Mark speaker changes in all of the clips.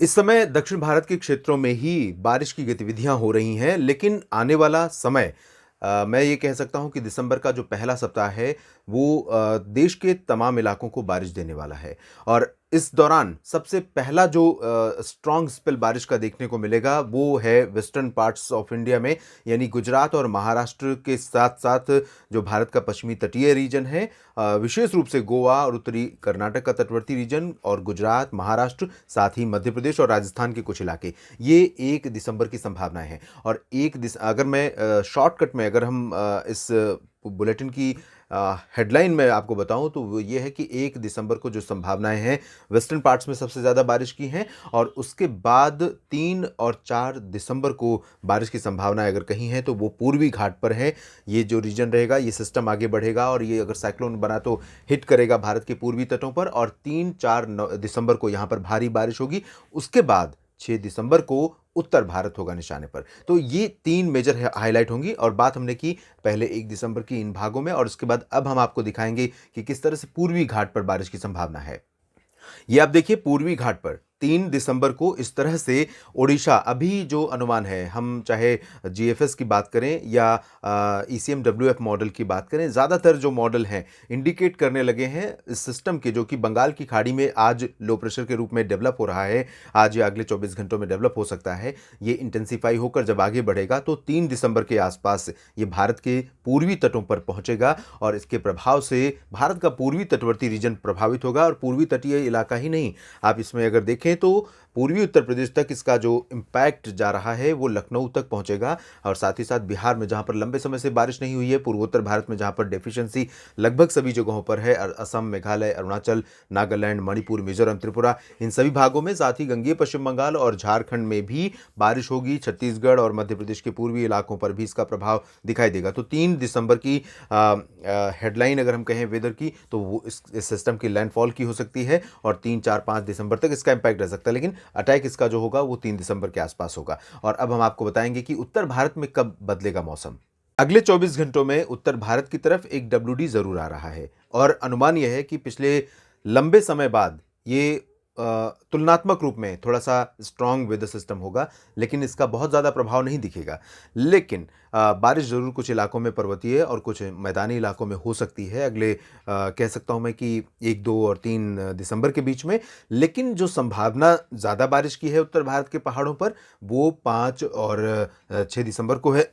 Speaker 1: इस समय दक्षिण भारत के क्षेत्रों में ही बारिश की गतिविधियां हो रही हैं, लेकिन आने वाला समय मैं ये कह सकता हूं कि दिसंबर का जो पहला सप्ताह है वो देश के तमाम इलाकों को बारिश देने वाला है। और इस दौरान सबसे पहला जो स्ट्रॉन्ग स्पेल बारिश का देखने को मिलेगा वो है वेस्टर्न पार्ट्स ऑफ इंडिया में, यानी गुजरात और महाराष्ट्र के साथ साथ जो भारत का पश्चिमी तटीय रीजन है, विशेष रूप से गोवा और उत्तरी कर्नाटक का तटवर्ती रीजन और गुजरात, महाराष्ट्र, साथ ही मध्य प्रदेश और राजस्थान के कुछ इलाके, ये 1 दिसंबर की संभावनाएं हैं। और अगर मैं शॉर्टकट में अगर हम इस बुलेटिन की हेडलाइन में आपको बताऊं तो वो ये है कि 1 दिसंबर को जो संभावनाएं हैं वेस्टर्न पार्ट्स में सबसे ज़्यादा बारिश की हैं, और उसके बाद 3 और 4 दिसंबर को बारिश की संभावनाएं अगर कहीं हैं तो वो पूर्वी घाट पर है। ये जो रीजन रहेगा, ये सिस्टम आगे बढ़ेगा और ये अगर साइक्लोन बना तो हिट करेगा भारत के पूर्वी तटों पर, और 3 4 दिसंबर को यहाँ पर भारी बारिश होगी। उसके बाद 6 दिसंबर को उत्तर भारत होगा निशाने पर। तो ये 3 मेजर हाईलाइट होंगी, और बात हमने की पहले 1 दिसंबर की इन भागों में, और उसके बाद अब हम आपको दिखाएंगे कि किस तरह से पूर्वी घाट पर बारिश की संभावना है। ये आप देखिए पूर्वी घाट पर 3 दिसंबर को इस तरह से ओडिशा, अभी जो अनुमान है, हम चाहे जीएफएस की बात करें या ईसीएमडब्ल्यूएफ मॉडल की बात करें, ज़्यादातर जो मॉडल हैं इंडिकेट करने लगे हैं इस सिस्टम के, जो कि बंगाल की खाड़ी में आज लो प्रेशर के रूप में डेवलप हो रहा है, आज या अगले 24 घंटों में डेवलप हो सकता है। ये इंटेंसीफाई होकर जब आगे बढ़ेगा तो 3 दिसंबर के आसपास ये भारत के पूर्वी तटों पर पहुंचेगा, और इसके प्रभाव से भारत का पूर्वी तटवर्ती रीजन प्रभावित होगा। और पूर्वी तटीय इलाका ही नहीं, आप इसमें अगर देखें तो पूर्वी उत्तर प्रदेश तक इसका जो इम्पैक्ट जा रहा है वो लखनऊ तक पहुंचेगा, और साथ ही साथ बिहार में जहां पर लंबे समय से बारिश नहीं हुई है, पूर्वोत्तर भारत में जहां पर डेफिशिएंसी लगभग सभी जगहों पर है, असम, मेघालय, अरुणाचल, नागालैंड, मणिपुर, मिजोरम, त्रिपुरा, इन सभी भागों में, साथ ही गंगेय पश्चिम बंगाल और झारखंड में भी बारिश होगी। छत्तीसगढ़ और मध्य प्रदेश के पूर्वी इलाकों पर भी इसका प्रभाव दिखाई देगा। तो 3 दिसंबर की हेडलाइन अगर हम कहें वेदर की, तो वो इस सिस्टम की लैंडफॉल की हो सकती है, और 3 4 5 दिसंबर तक इसका इम्पैक्ट रह सकता है, लेकिन अटैक इसका जो होगा वो 3 दिसंबर के आसपास होगा। और अब हम आपको बताएंगे कि उत्तर भारत में कब बदलेगा मौसम। अगले 24 घंटों में उत्तर भारत की तरफ एक डब्ल्यूडी जरूर आ रहा है, और अनुमान यह है कि पिछले लंबे समय बाद ये तुलनात्मक रूप में थोड़ा सा स्ट्रांग वेदर सिस्टम होगा, लेकिन इसका बहुत ज़्यादा प्रभाव नहीं दिखेगा। लेकिन बारिश ज़रूर कुछ इलाकों में पर्वतीय और कुछ मैदानी इलाकों में हो सकती है अगले कह सकता हूँ मैं कि 1 2 और 3 दिसंबर के बीच में। लेकिन जो संभावना ज़्यादा बारिश की है उत्तर भारत के पहाड़ों पर, वो 5 और 6 दिसंबर को है।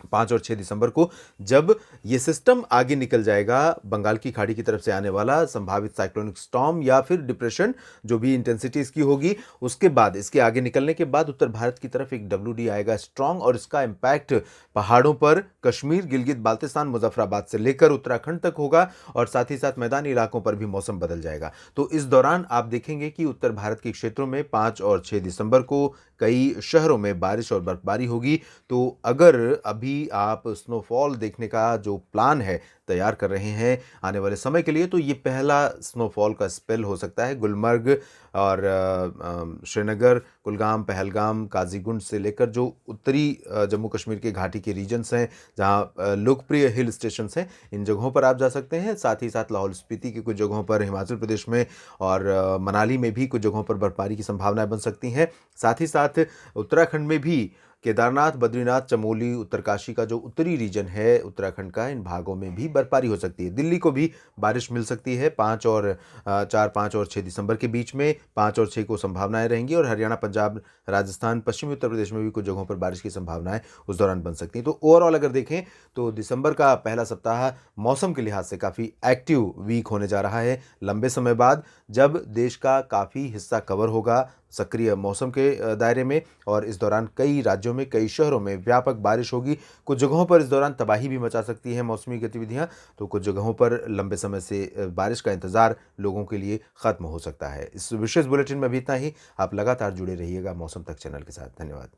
Speaker 1: 5 और 6 दिसंबर को, जब ये सिस्टम आगे निकल जाएगा बंगाल की खाड़ी की तरफ से आने वाला संभावित साइक्लोनिक स्टॉर्म या फिर डिप्रेशन, जो भी इंटेंसिटी इसकी होगी, उसके बाद इसके आगे निकलने के बाद उत्तर भारत की तरफ एक डब्ल्यूडी आएगा स्ट्रॉन्ग, और इसका इम्पैक्ट पहाड़ों पर कश्मीर, गिलगित बाल्तिस्तान, मुजफ्फराबाद से लेकर उत्तराखंड तक होगा, और साथ ही साथ मैदानी इलाकों पर भी मौसम बदल जाएगा। तो इस दौरान आप देखेंगे कि उत्तर भारत के क्षेत्रों में 5 और 6 दिसंबर को कई शहरों में बारिश और बर्फबारी होगी। तो अगर अभी आप स्नोफॉल देखने का जो प्लान है तैयार कर रहे हैं आने वाले समय के लिए, तो ये पहला स्नोफॉल का स्पेल हो सकता है गुलमर्ग और श्रीनगर, कुलगाम, पहलगाम, काजीगुंड से लेकर जो उत्तरी जम्मू कश्मीर के घाटी के रीजन्स हैं, जहां लोकप्रिय हिल स्टेशंस हैं, इन जगहों पर आप जा सकते हैं। साथ ही साथ लाहौल स्पीति की कुछ जगहों पर, हिमाचल प्रदेश में और मनाली में भी कुछ जगहों पर बर्फबारी की संभावनाएं बन सकती हैं। साथ ही साथ उत्तराखंड में भी केदारनाथ, बद्रीनाथ, चमोली, उत्तरकाशी का जो उत्तरी रीजन है उत्तराखंड का, इन भागों में भी बर्फबारी हो सकती है। दिल्ली को भी बारिश मिल सकती है 5 और 6 दिसंबर के बीच में। 5 और 6 को संभावनाएं रहेंगी, और हरियाणा, पंजाब, राजस्थान, पश्चिमी उत्तर प्रदेश में भी कुछ जगहों पर बारिश की संभावनाएं उस दौरान बन सकती हैं। तो ओवरऑल अगर देखें तो दिसंबर का पहला सप्ताह मौसम के लिहाज से काफ़ी एक्टिव वीक होने जा रहा है, लंबे समय बाद, जब देश का काफ़ी हिस्सा कवर होगा सक्रिय मौसम के दायरे में, और इस दौरान कई राज्यों में, कई शहरों में व्यापक बारिश होगी। कुछ जगहों पर इस दौरान तबाही भी मचा सकती है मौसमी गतिविधियां, तो कुछ जगहों पर लंबे समय से बारिश का इंतजार लोगों के लिए खत्म हो सकता है। इस विशेष बुलेटिन में भी इतना ही। आप लगातार जुड़े रहिएगा मौसम तक चैनल के साथ। धन्यवाद।